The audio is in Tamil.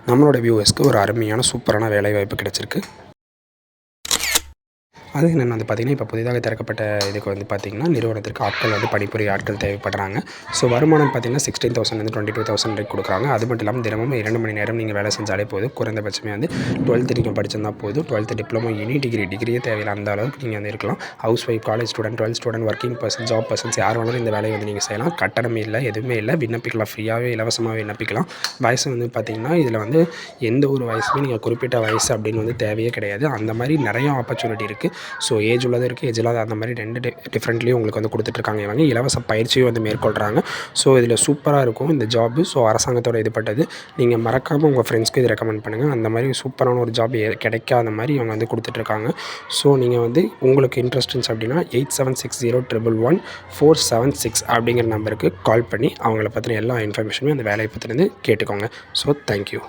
நம்மளோட வியூவர்ஸ்க்கு ஒரு அருமையான சூப்பரான வேலைவாய்ப்பு கிடச்சிருக்கு. அது என்னென்னு வந்து பார்த்திங்கன்னா, இப்போ புதிதாக திறக்கப்பட்ட இதுக்கு வந்து பார்த்திங்கன்னா, நிறுவனத்திற்கு ஆட்கள் வந்து பணிபுரிய ஆட்கள் தேவைப்படுறாங்க. ஸோ வருமானம் பார்த்திங்கன்னா 16,000 22,000 வரைக்கும் கொடுக்குறாங்க. அது மட்டும் இல்லாமல் தினமும் 2 மணி நேரம் நீங்கள் வேலை செஞ்சாலே போதும். குறைந்தபட்சமே வந்து 12th நீங்கள் படிச்சிருந்தா போதும். 12th டிப்ளமோ எனி டிகிரியே தேவையில்லை, அந்த அளவுக்கு நீங்கள் வந்து இருக்கலாம். House wife, college student, 12th student, working person, job persons யார் வேணாலும் இந்த வேலையை வந்து நீங்கள் செய்யலாம். கட்டணம் இல்லை, எதுவுமே இல்லை. விண்ணப்பிக்கலாம், ஃப்ரீயாகவே இலவசமாகவே விண்ணப்பிக்கலாம். வயசு வந்து பார்த்திங்கன்னா, இதில் வந்து எந்த ஒரு வயசுமே நீங்கள் குறிப்பிட்ட வயசு அப்படின்னு வந்து தேவையே கிடையாது. அந்த மாதிரி நிறைய ஆப்பர்ச்சுனிட்டி இருக்குது. ஸோ ஏஜ் உள்ளது இருக்குது, ஏஜ் இல்லாத, அந்த மாதிரி 2 டிஃப்ரெண்ட்லேயும் உங்களுக்கு வந்து கொடுத்துட்ருக்காங்க. இவங்க இலவச பயிற்சியும் வந்து மேற்கொள்கிறாங்க. ஸோ இதில் சூப்பராக இருக்கும் இந்த ஜாப்பு. ஸோ அரசாங்கத்தோட இதுப்பட்டது. நீங்கள் மறக்காமல் உங்கள் ஃப்ரெண்ட்ஸ்க்கு இது ரெக்கமெண்ட் பண்ணுங்கள். அந்த மாதிரி சூப்பரான ஒரு ஜாப் கிடைக்காத மாதிரி இவங்க வந்து கொடுத்துட்ருக்காங்க. ஸோ நீங்கள் வந்து உங்களுக்கு இன்ட்ரெஸ்ட் இருந்துச்சு அப்படின்னா 8760114776 அப்படிங்கிற நம்பருக்கு கால் பண்ணி அவங்கள பற்றின எல்லா இன்ஃபர்மேஷனுமே அந்த வேலையை பற்றினது கேட்டுக்கோங்க. So thank you.